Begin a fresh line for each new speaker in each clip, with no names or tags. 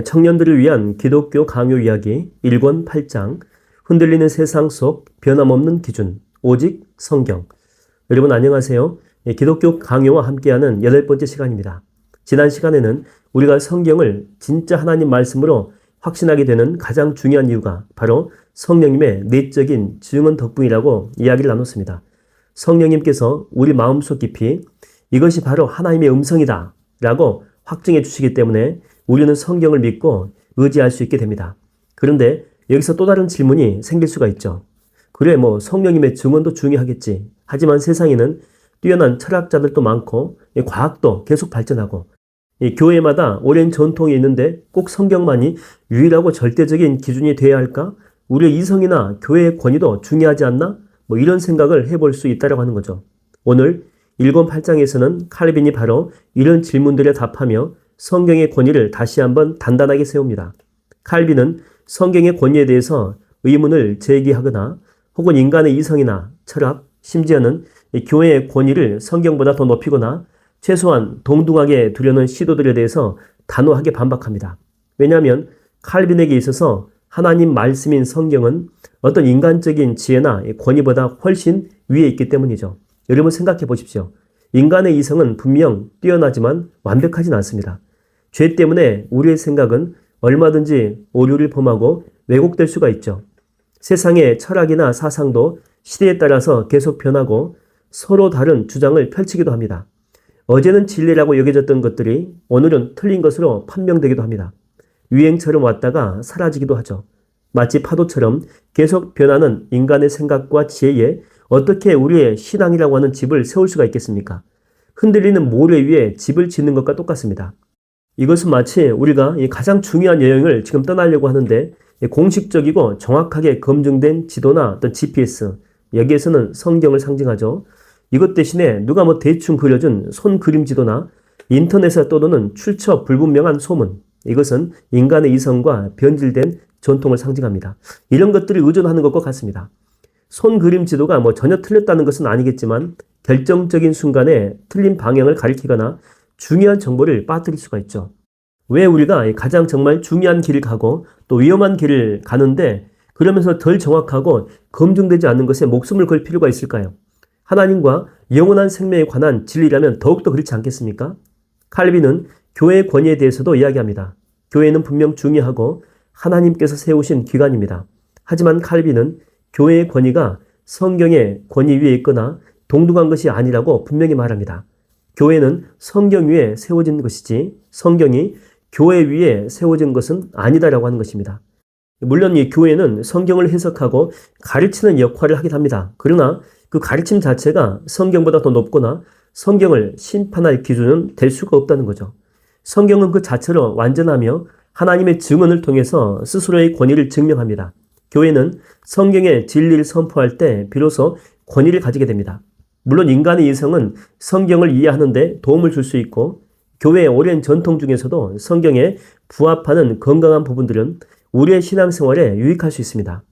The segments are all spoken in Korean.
청년들을 위한 기독교 강요 이야기 1권 8장 흔들리는 세상 속 변함없는 기준 오직 성경. 여러분 안녕하세요. 기독교 강요와 함께하는 8번째 시간입니다. 지난 시간에는 우리가 성경을 진짜 하나님 말씀으로 확신하게 되는 가장 중요한 이유가 바로 성령님의 내적인 증언 덕분이라고 이야기를 나눴습니다. 성령님께서 우리 마음속 깊이 이것이 바로 하나님의 음성이다 라고 확증해 주시기 때문에 우리는 성경을 믿고 의지할 수 있게 됩니다. 그런데 여기서 또 다른 질문이 생길 수가 있죠. 그래, 성령님의 증언도 중요하겠지. 하지만 세상에는 뛰어난 철학자들도 많고 과학도 계속 발전하고 교회마다 오랜 전통이 있는데 꼭 성경만이 유일하고 절대적인 기준이 되어야 할까? 우리의 이성이나 교회의 권위도 중요하지 않나? 이런 생각을 해볼 수 있다고 하는 거죠. 오늘 1권 8장에서는 칼빈이 바로 이런 질문들에 답하며 성경의 권위를 다시 한번 단단하게 세웁니다. 칼빈은 성경의 권위에 대해서 의문을 제기하거나 혹은 인간의 이성이나 철학, 심지어는 교회의 권위를 성경보다 더 높이거나 최소한 동등하게 두려는 시도들에 대해서 단호하게 반박합니다. 왜냐하면 칼빈에게 있어서 하나님 말씀인 성경은 어떤 인간적인 지혜나 권위보다 훨씬 위에 있기 때문이죠. 여러분 생각해 보십시오. 인간의 이성은 분명 뛰어나지만 완벽하진 않습니다. 죄 때문에 우리의 생각은 얼마든지 오류를 범하고 왜곡될 수가 있죠. 세상의 철학이나 사상도 시대에 따라서 계속 변하고 서로 다른 주장을 펼치기도 합니다. 어제는 진리라고 여겨졌던 것들이 오늘은 틀린 것으로 판명되기도 합니다. 유행처럼 왔다가 사라지기도 하죠. 마치 파도처럼 계속 변하는 인간의 생각과 지혜에 어떻게 우리의 신앙이라고 하는 집을 세울 수가 있겠습니까? 흔들리는 모래 위에 집을 짓는 것과 똑같습니다. 이것은 마치 우리가 가장 중요한 여행을 지금 떠나려고 하는데 공식적이고 정확하게 검증된 지도나 어떤 GPS, 여기에서는 성경을 상징하죠. 이것 대신에 누가 대충 그려준 손 그림 지도나 인터넷에 떠도는 출처 불분명한 소문, 이것은 인간의 이성과 변질된 전통을 상징합니다. 이런 것들을 의존하는 것과 같습니다. 손 그림 지도가 전혀 틀렸다는 것은 아니겠지만 결정적인 순간에 틀린 방향을 가리키거나 중요한 정보를 빠뜨릴 수가 있죠. 왜 우리가 가장 정말 중요한 길을 가고 또 위험한 길을 가는데 그러면서 덜 정확하고 검증되지 않는 것에 목숨을 걸 필요가 있을까요? 하나님과 영원한 생명에 관한 진리라면 더욱더 그렇지 않겠습니까? 칼빈은 교회의 권위에 대해서도 이야기합니다. 교회는 분명 중요하고 하나님께서 세우신 기관입니다. 하지만 칼빈은 교회의 권위가 성경의 권위 위에 있거나 동등한 것이 아니라고 분명히 말합니다. 교회는 성경 위에 세워진 것이지 성경이 교회 위에 세워진 것은 아니다라고 하는 것입니다. 물론 이 교회는 성경을 해석하고 가르치는 역할을 하긴 합니다. 그러나 그 가르침 자체가 성경보다 더 높거나 성경을 심판할 기준은 될 수가 없다는 거죠. 성경은 그 자체로 완전하며 하나님의 증언을 통해서 스스로의 권위를 증명합니다. 교회는 성경의 진리를 선포할 때 비로소 권위를 가지게 됩니다. 물론 인간의 이성은 성경을 이해하는 데 도움을 줄 수 있고 교회의 오랜 전통 중에서도 성경에 부합하는 건강한 부분들은 우리의 신앙생활에 유익할 수 있습니다.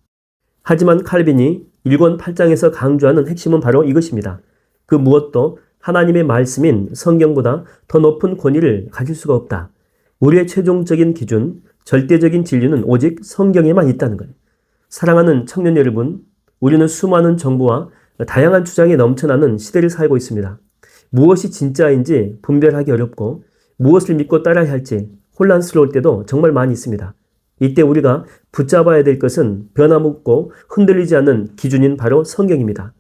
하지만 칼빈이 1권 8장에서 강조하는 핵심은 바로 이것입니다. 그 무엇도 하나님의 말씀인 성경보다 더 높은 권위를 가질 수가 없다. 우리의 최종적인 기준, 절대적인 진리는 오직 성경에만 있다는 거예요. 사랑하는 청년 여러분, 우리는 수많은 정보와 다양한 주장이 넘쳐나는 시대를 살고 있습니다. 무엇이 진짜인지 분별하기 어렵고 무엇을 믿고 따라야 할지 혼란스러울 때도 정말 많이 있습니다. 이때 우리가 붙잡아야 될 것은 변함없고 흔들리지 않는 기준인 바로 성경입니다.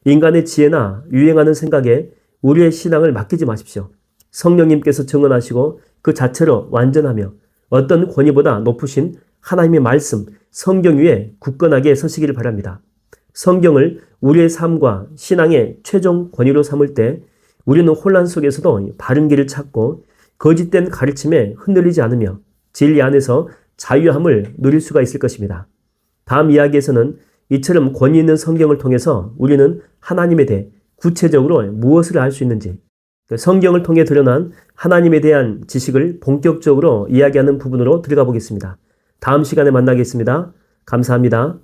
인간의 지혜나 유행하는 생각에 우리의 신앙을 맡기지 마십시오. 성령님께서 증언하시고 그 자체로 완전하며 어떤 권위보다 높으신 하나님의 말씀, 성경 위에 굳건하게 서시기를 바랍니다. 성경을 우리의 삶과 신앙의 최종 권위로 삼을 때 우리는 혼란 속에서도 바른 길을 찾고 거짓된 가르침에 흔들리지 않으며 진리 안에서 자유함을 누릴 수가 있을 것입니다. 다음 이야기에서는 이처럼 권위 있는 성경을 통해서 우리는 하나님에 대해 구체적으로 무엇을 알 수 있는지, 성경을 통해 드러난 하나님에 대한 지식을 본격적으로 이야기하는 부분으로 들어가 보겠습니다. 다음 시간에 만나겠습니다. 감사합니다.